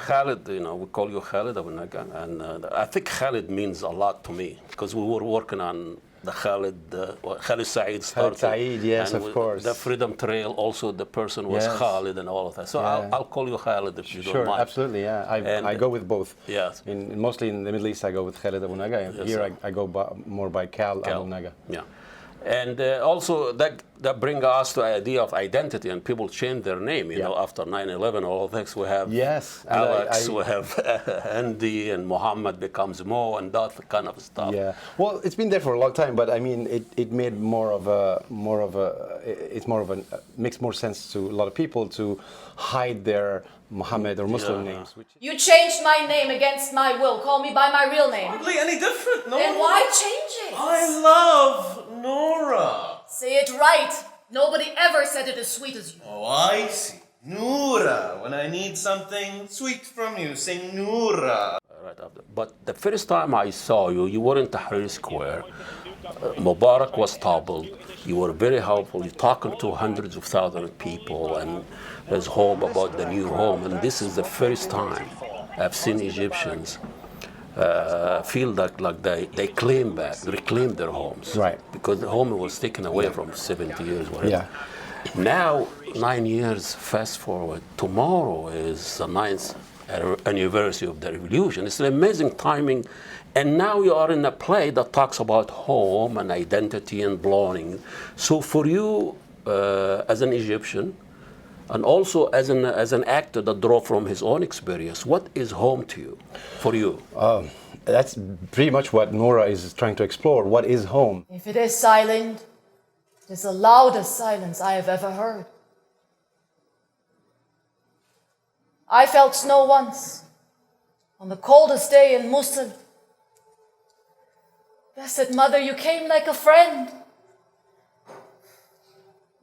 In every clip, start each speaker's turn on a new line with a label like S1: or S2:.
S1: Khaled, we call you Khaled Abol Naga, and I think Khaled means a lot to me because we were working on the Khaled Saeed started.
S2: Khaled Saeed, yes,
S1: and
S2: of course.
S1: The Freedom Trail, also the person was Khaled and all of that. So I'll call you Khaled if you don't mind.
S2: Absolutely, yeah. I go with both.
S1: Yes.
S2: Mostly in the Middle East, I go with Khaled Abol Naga.
S1: Yes,
S2: here, I go more by Khaled Abol Naga.
S1: Yeah. And also that brings us to the idea of identity, and people change their name, after 9/11, all of this. We have Alex, we have Andy, and Muhammad becomes Mo, and that kind of stuff.
S2: Yeah, well, it's been there for a long time, but I mean, it made makes more sense to a lot of people to hide their Muhammad or Muslim names.
S3: You changed my name against my will. Call me by my real name.
S4: Hardly any different, no?
S3: Then why change it?
S4: I love Nora.
S3: Say it right. Nobody ever said it as sweet as you.
S4: Oh, I see. Nora. When I need something sweet from you, say Nora.
S1: Right after. But the first time I saw you, you were in Tahrir Square. Mubarak was toppled. You were very helpful. You're talking to hundreds of thousands of people, and there's hope about the new home. And this is the first time I've seen Egyptians feel like they reclaim their homes.
S2: Right.
S1: Because the home was taken away from 70 years, whatever.
S2: Yeah.
S1: Now, 9 years fast forward, tomorrow is the 9th anniversary of the revolution. It's an amazing timing. And now you are in a play that talks about home and identity and belonging. So for you, as an Egyptian, and also as an actor that drew from his own experience, what is home to you, for you?
S2: That's pretty much what Nora is trying to explore. What is home?
S3: If it is silent, it is the loudest silence I have ever heard. I felt snow once, on the coldest day in Mosul. Blessed Mother, you came like a friend.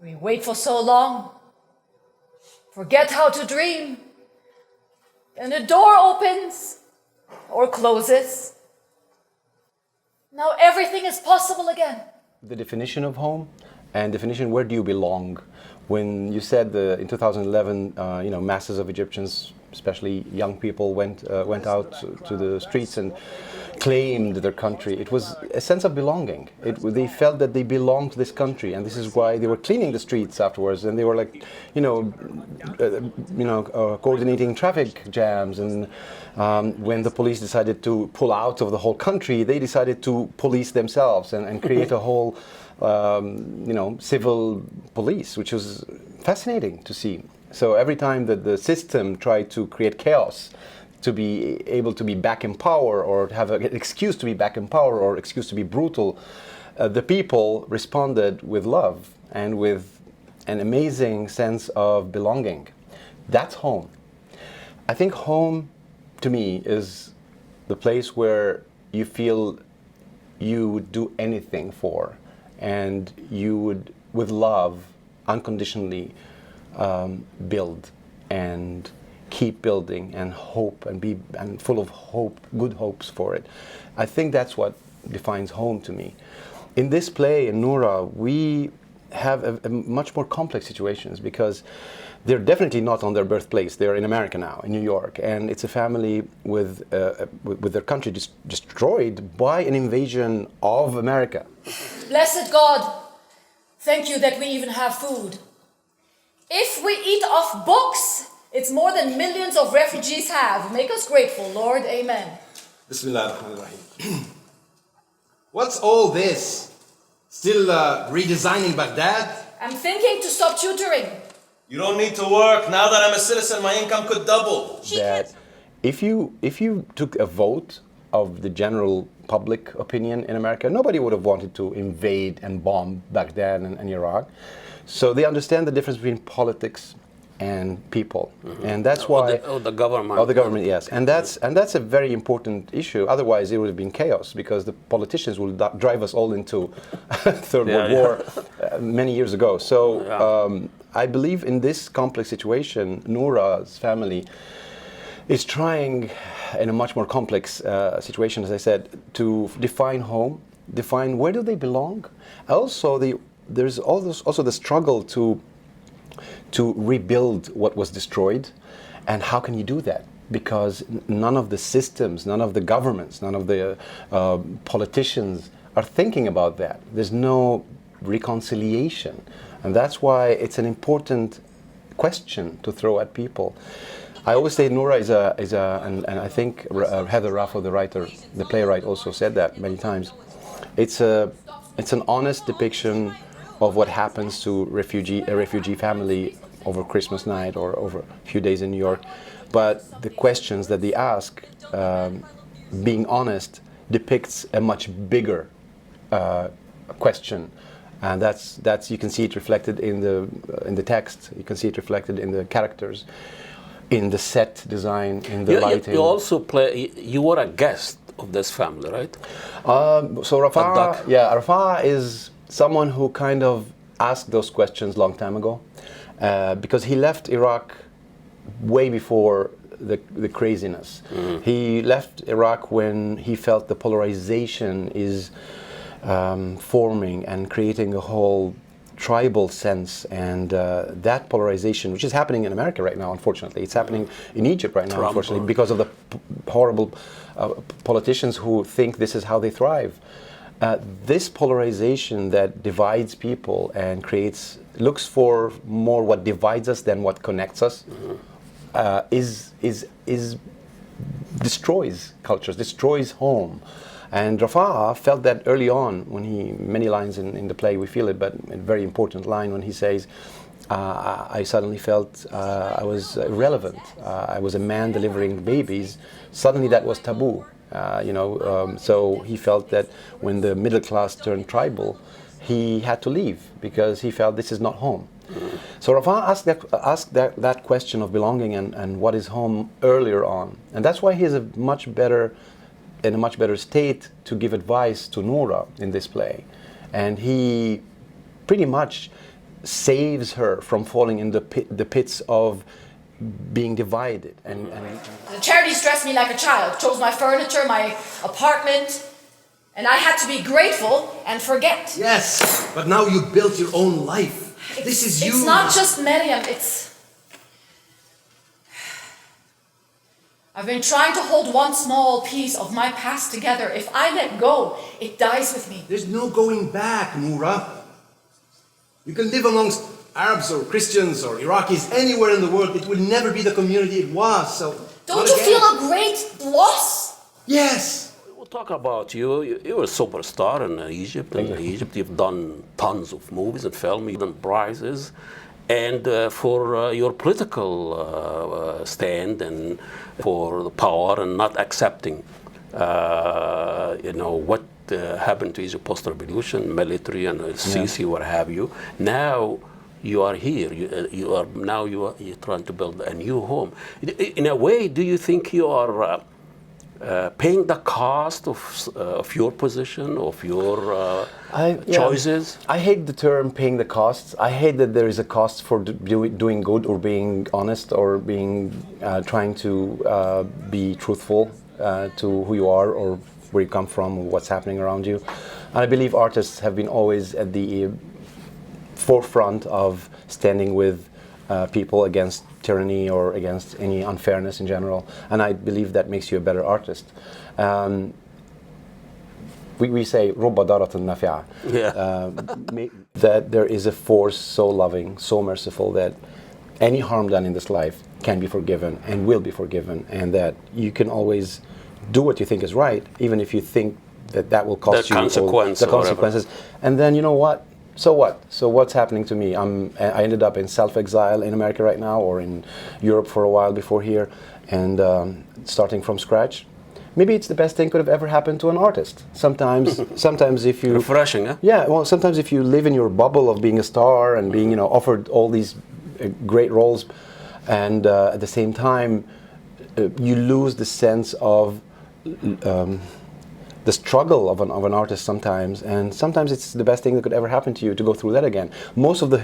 S3: We wait for so long, forget how to dream, and a door opens or closes. Now everything is possible again.
S2: The definition of home and definition, where do you belong? When you said in 2011, masses of Egyptians, especially young people, went out to the streets and claimed their country. It was a sense of belonging. They felt that they belonged to this country, and this is why they were cleaning the streets afterwards. And they were like, coordinating traffic jams. And when the police decided to pull out of the whole country, they decided to police themselves and create a whole, civil police, which was fascinating to see. So every time that the system tried to create chaos, to be able to be back in power, or have an excuse to be back in power, or excuse to be brutal, the people responded with love and with an amazing sense of belonging. That's home. I think home, to me, is the place where you feel you would do anything for, and you would, with love, unconditionally build and keep building and hope and be full of hope, good hopes for it. I think that's what defines home to me. In this play, in Noura, we have a much more complex situations, because they're definitely not on their birthplace. They're in America now, in New York, and it's a family with their country destroyed by an invasion of America.
S3: Blessed God, thank you that we even have food. If we eat off books, it's more than millions of refugees have. Make us grateful, Lord. Amen.
S5: Bismillah ar-Rahman ar-Rahim. What's all this? Still redesigning Baghdad?
S3: I'm thinking to stop tutoring.
S4: You don't need to work. Now that I'm a citizen, my income could double.
S2: That if you took a vote of the general public opinion in America, nobody would have wanted to invade and bomb Baghdad and Iraq. So they understand the difference between politics and people, and that's why
S1: the government.
S2: the government, yes, and that's a very important issue. Otherwise, it would have been chaos, because the politicians will drive us all into Third World War many years ago. So I believe in this complex situation, Noura's family is trying, in a much more complex situation, as I said, to define home, define where do they belong. Also, there's also the struggle to rebuild what was destroyed, and how can you do that? because none of the systems, none of the governments, none of the politicians are thinking about that. There's no reconciliation. And that's why it's an important question to throw at people. I always say Noura is and I think Heather Raffo, the writer, the playwright, also said that many times. It's an honest depiction of what happens to a refugee family over Christmas night or over a few days in New York. But the questions that they ask, being honest, depicts a much bigger question. And that's you can see it reflected in the text. You can see it reflected in the characters, in the set design, in the lighting.
S1: You also you were a guest of this family, right?
S2: So Rafa is someone who kind of asked those questions long time ago, because he left Iraq way before the craziness. He left Iraq when he felt the polarization is forming and creating a whole tribal sense, and that polarization, which is happening in America right now, unfortunately. It's happening in Egypt right now, unfortunately, because of the horrible politicians who think this is how they thrive. This polarization that divides people and looks for more what divides us than what connects us, destroys cultures, destroys home. And Rafah felt that early on when many lines in the play we feel it, but a very important line when he says, I suddenly felt I was irrelevant. I was a man delivering babies. Suddenly that was taboo. So he felt that when the middle class turned tribal, he had to leave because he felt this is not home. So Rafah asked that question of belonging and what is home earlier on. And that's why he is in a much better state to give advice to Noura in this play. And he pretty much saves her from falling in the pits of being divided. And
S3: the charities dressed me like a child, chose my furniture, my apartment, and I had to be grateful and forget.
S5: Yes, but now you built your own life. This is you.
S3: It's not just Miriam, I've been trying to hold one small piece of my past together. If I let go, it dies with me.
S5: There's no going back, Noura. You can live amongst Arabs or Christians or Iraqis anywhere in the world. It will never be the community it was, so...
S3: Don't you feel a great loss?
S5: Yes.
S1: We'll talk about you. You're a superstar in Egypt. In Egypt, you've done tons of movies and films, you've done prizes. And for your political stand and for the power and not accepting, what happened to Egypt post-revolution, military and Sisi, what have you. Now you are here. You're trying to build a new home. In a way, do you think you are paying the cost of your position, of your choices?
S2: I hate the term paying the costs. I hate that there is a cost for doing good or being honest or trying to be truthful to who you are or where you come from or what's happening around you. And I believe artists have been always at the forefront of standing with people against tyranny or against any unfairness in general, and I believe that makes you a better artist. We say رُبَّ ضارة نافعة, that there is a force so loving, so merciful that any harm done in this life can be forgiven and will be forgiven, and that you can always do what you think is right, even if you think that will cost you the consequences. And then you know what? So what? So what's happening to me? I ended up in self-exile in America right now, or in Europe for a while before here, and starting from scratch. Maybe it's the best thing could have ever happened to an artist. Sometimes if you...
S1: Refreshing, huh?
S2: Yeah, well, sometimes if you live in your bubble of being a star and being, offered all these great roles, and at the same time, you lose the sense of the struggle of an artist sometimes, and sometimes it's the best thing that could ever happen to you to go through that again. Most of the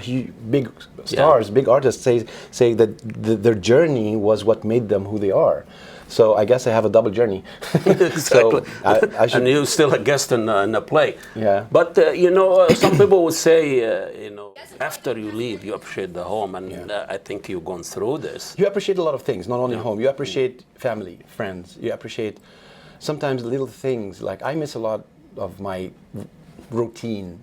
S2: big stars, big artists say that their journey was what made them who they are. So I guess I have a double journey.
S1: Exactly.
S2: So I should.
S1: And you're still a guest in a play.
S2: Yeah.
S1: But some people would say, after you leave, you appreciate the home, and I think you've gone through this.
S2: You appreciate a lot of things, not only home. You appreciate family, friends. You appreciate sometimes little things. Like I miss a lot of my routine.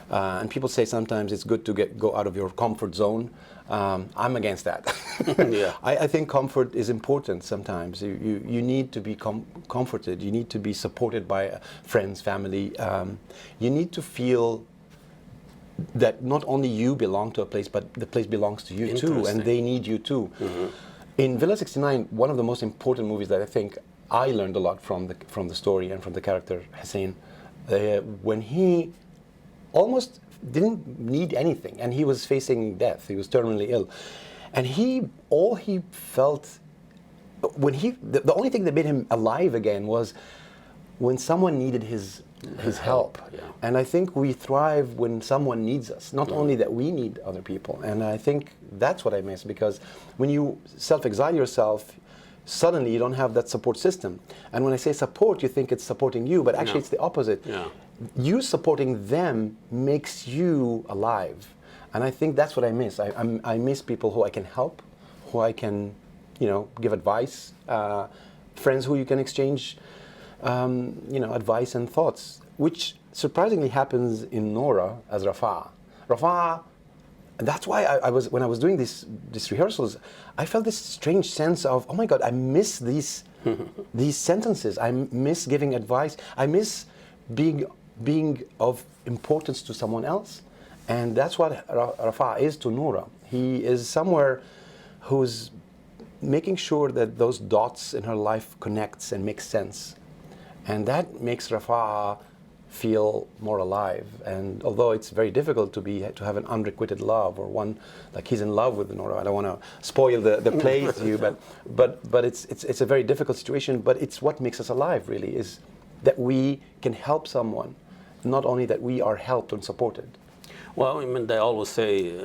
S2: And people say sometimes it's good to go out of your comfort zone. I'm against that.
S1: Yeah.
S2: I think comfort is important sometimes. You need to be comforted. You need to be supported by friends, family. You need to feel that not only you belong to a place, but the place belongs to you too, and they need you too. Mm-hmm. In Villa 69, one of the most important movies that I think I learned a lot from the story and from the character Hussein, when he almost didn't need anything, and he was facing death. He was terminally ill, and all he felt when the only thing that made him alive again was when someone needed his help.
S1: Yeah.
S2: And I think we thrive when someone needs us, not only that we need other people. And I think that's what I miss, because when you self-exile yourself, suddenly you don't have that support system. And when I say support, you think it's supporting you, but actually it's the opposite.
S1: Yeah.
S2: You supporting them makes you alive. And I think that's what I miss. I miss people who I can help, who I can, give advice, friends who you can exchange, advice and thoughts, which surprisingly happens in Nora as Rafah. Rafah, that's why when I was doing these rehearsals, I felt this strange sense of, oh my God, I miss these sentences. I miss giving advice. I miss being of importance to someone else. And that's what Rafah is to Noura. He is somewhere who's making sure that those dots in her life connects and makes sense. And that makes Rafah feel more alive. And although it's very difficult to have an unrequited love, or one like he's in love with Nora. I don't want to spoil the play to you, but it's a very difficult situation. But it's what makes us alive, really, is that we can help someone, not only that we are helped and supported.
S1: Well, I mean, they always say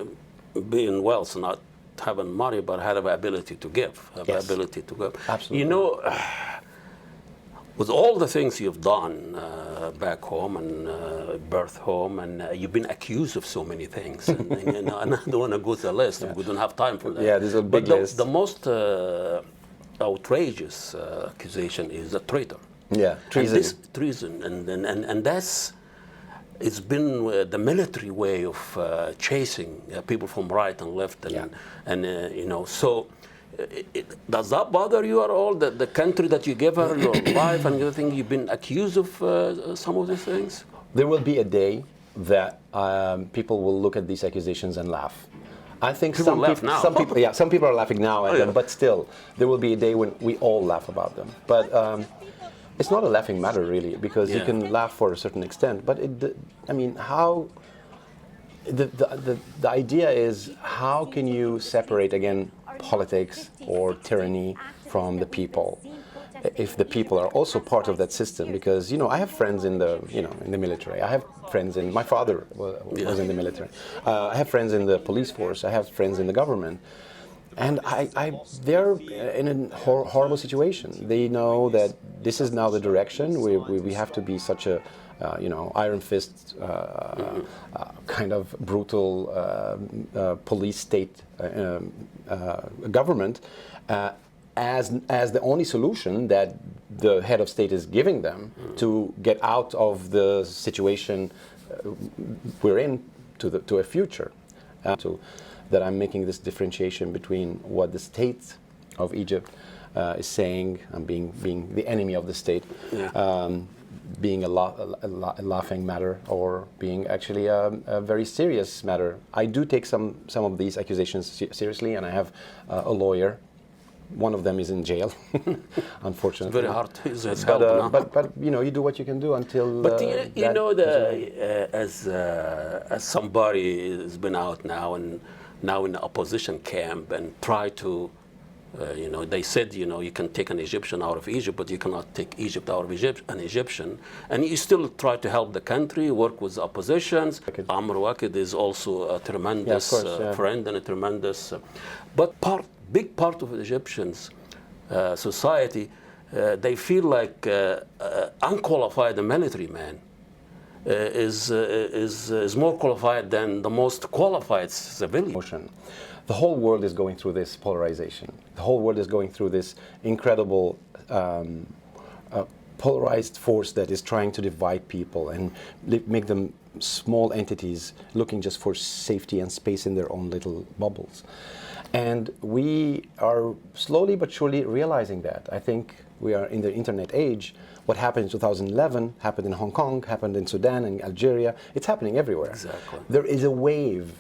S1: being wealth, not having money, but have the ability to give. Ability to give.
S2: Absolutely.
S1: With all the things you've done back home and birth home, and you've been accused of so many things, and I don't want to go through the list. We don't have time for that.
S2: Yeah, there's a big list.
S1: The most outrageous accusation is a traitor.
S2: Yeah, treason.
S1: Treason, and that's. It's been the military way of chasing people from right and left, so. Does that bother you at all? The country that you gave her, your life, and you think you've been accused of some of these things?
S2: There will be a day that people will look at these accusations and laugh. I think some people are laughing now at them, but still, there will be a day when we all laugh about them. But it's not a laughing matter, really, because you can laugh for a certain extent. But how? The idea is, how can you separate again politics or tyranny from the people, if the people are also part of that system? Because I have friends in the military. I have friends my father was in the military. I have friends in the police force. I have friends in the government, and they're in a horrible situation. They know that this is now the direction. We have to be such a iron fist kind of brutal police state government as the only solution that the head of state is giving them to get out of the situation we're in to a future. That I'm making this differentiation between what the state of Egypt is saying and being the enemy of the state. Being a laughing matter, or being actually a very serious matter. I do take some of these accusations seriously, and I have a lawyer. One of them is in jail, unfortunately.
S1: It's very hard to use as help.
S2: But you do what you can do until.
S1: But as somebody has been out now and now in the opposition camp and try to. They said, you can take an Egyptian out of Egypt, but you cannot take Egypt out of an Egyptian. And you still try to help the country, work with the oppositions. Amr Wakid is also a tremendous friend and a tremendous... But big part of the Egyptians society, they feel like unqualified military man is more qualified than the most qualified civilian.
S2: The whole world is going through this polarization. The whole world is going through this incredible polarized force that is trying to divide people and make them small entities looking just for safety and space in their own little bubbles. And we are slowly but surely realizing that. I think we are in the internet age. What happened in 2011 happened in Hong Kong, happened in Sudan and Algeria. It's happening everywhere.
S1: Exactly.
S2: There is a wave,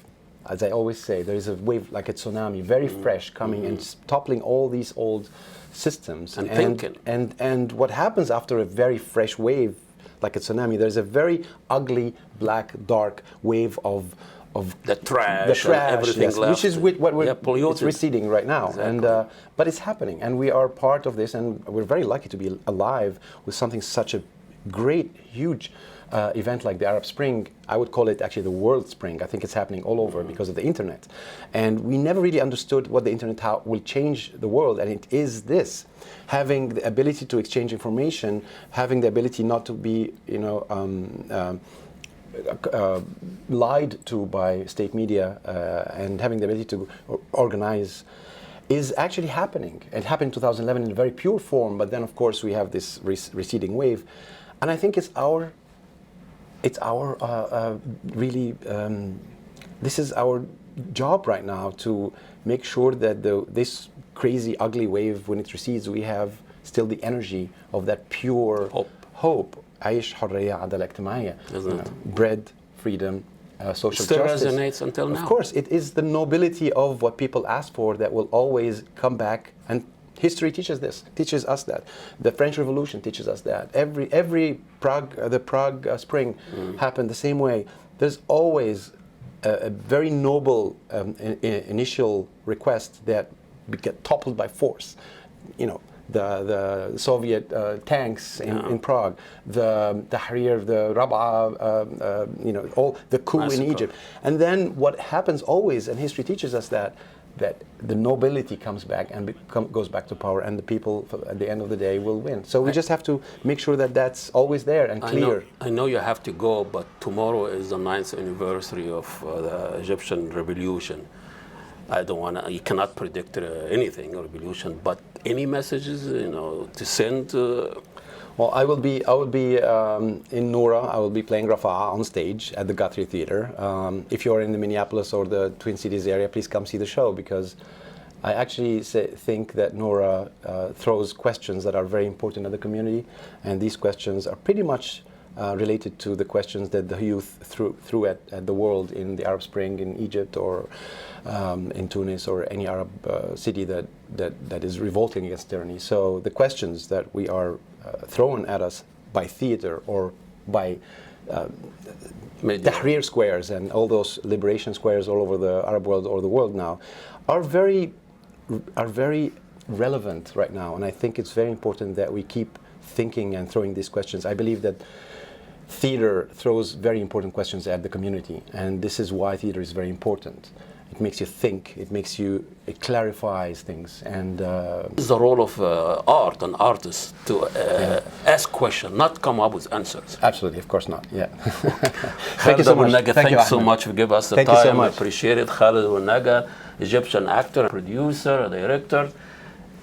S2: as I always say, there is a wave like a tsunami, very fresh, coming and toppling all these old systems.
S1: And thinking.
S2: And what happens after a very fresh wave, like a tsunami, there's a very ugly, black, dark wave of
S1: the trash and everything
S2: yes,
S1: left.
S2: which is what we're
S1: polluted.
S2: it's receding right now.
S1: Exactly.
S2: And but it's happening, and we are part of this, and we're very lucky to be alive with something such a great, huge event like the Arab Spring. I would call it actually the world spring. I think it's happening all over because of the internet, and we never really understood what the internet will change the world, and it is this: having the ability to exchange information, having the ability not to be, lied to by state media, and having the ability to organize is actually happening. It happened in 2011 in a very pure form, but then of course we have this receding wave, and I think it's our really this is our job right now to make sure that this crazy ugly wave, when it recedes, we have still the energy of that pure hope. عيش حرية عدالة اجتماعية, bread, freedom, social
S1: still
S2: justice.
S1: Still resonates until now.
S2: Of course, it is the nobility of what people asked for that will always come back, and history teaches us that. The French Revolution teaches us that. The Prague Spring happened the same way. There's always a very noble initial request that get toppled by force. The Soviet tanks in Prague, the Tahrir, the Rabaa, all the coup in Egypt. And then what happens always, and history teaches us that the nobility comes back and goes back to power, and the people at the end of the day will win. So we just have to make sure that that's always there and clear.
S1: I know you have to go, but tomorrow is the 9th anniversary of the Egyptian revolution. I don't want to. You cannot predict anything, revolution. But any messages, to send.
S2: Well, I will be in Noura. I will be playing Rafah on stage at the Guthrie Theater. If you're in the Minneapolis or the Twin Cities area, please come see the show, because I actually think that Noura throws questions that are very important in the community, and these questions are pretty much related to the questions that the youth threw at the world in the Arab Spring in Egypt, or in Tunis, or any Arab city that is revolting against tyranny. So the questions that we are thrown at us by theater or by Tahrir Squares and all those liberation squares all over the Arab world or the world now are very relevant right now. And I think it's very important that we keep thinking and throwing these questions. I believe that theater throws very important questions at the community, and this is why theater is very important. It makes you think, it clarifies things, and
S1: it's the role of art and artists to ask questions, not come up with answers.
S2: Absolutely, of course not. Yeah.
S1: Khaled Abol Naga, thank you so much for giving us the time.
S2: Thank you so much.
S1: I appreciate it. Khaled Abol Naga, Egyptian actor, producer, director.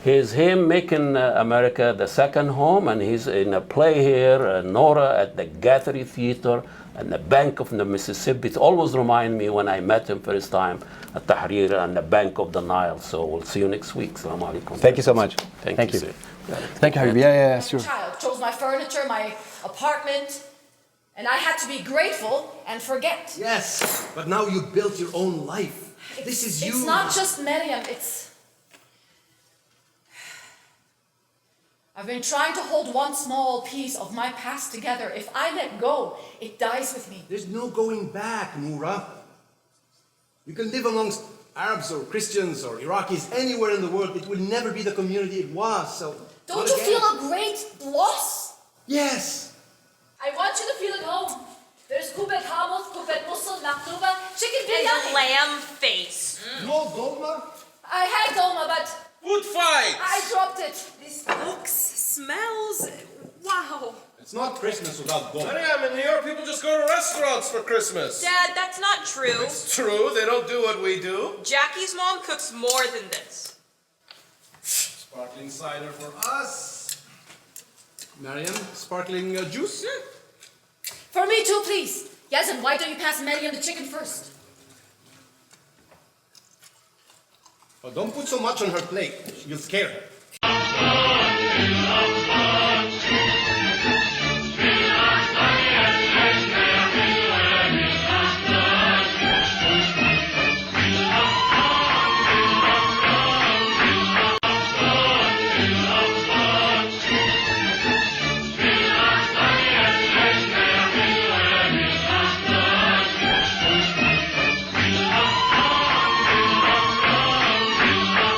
S1: He's making America the second home, and he's in a play here, Nora, at the Guthrie Theater, and the bank of the Mississippi. It always reminds me when I met him first time at Tahrir and the bank of the Nile. So we'll see you next week. Assalamu alaikum.
S2: Thank you so much.
S1: Thank you.
S2: Thank you, Habibi. Yeah, sure.
S3: Child chose my furniture, my apartment, and I had to be grateful and forget.
S5: Yes, but now you built your own life. This is you.
S3: It's not just Miriam, I've been trying to hold one small piece of my past together. If I let go, it dies with me.
S5: There's no going back, Noura. You can live amongst Arabs or Christians or Iraqis anywhere in the world. It will never be the community it was, so...
S3: Don't you feel a great loss?
S5: Yes.
S3: I want you to feel at home. There's kubet hummus, kubet mussel, maktuba, chicken biryani.
S6: And a lamb face.
S5: No dolma?
S3: I had dolma, but
S4: Food fight!
S3: I dropped it.
S6: This looks, smells, wow.
S5: It's not Christmas without gold.
S4: Mariam, in New York, people just go to restaurants for Christmas.
S6: Dad, that's not true.
S4: It's true, they don't do what we do.
S6: Jackie's mom cooks more than this.
S5: Sparkling cider for us. Mariam, sparkling juice?
S3: For me too, please. Yes, and why don't you pass Maddie and the chicken first?
S5: Oh, don't put so much on her plate. You'll scare her.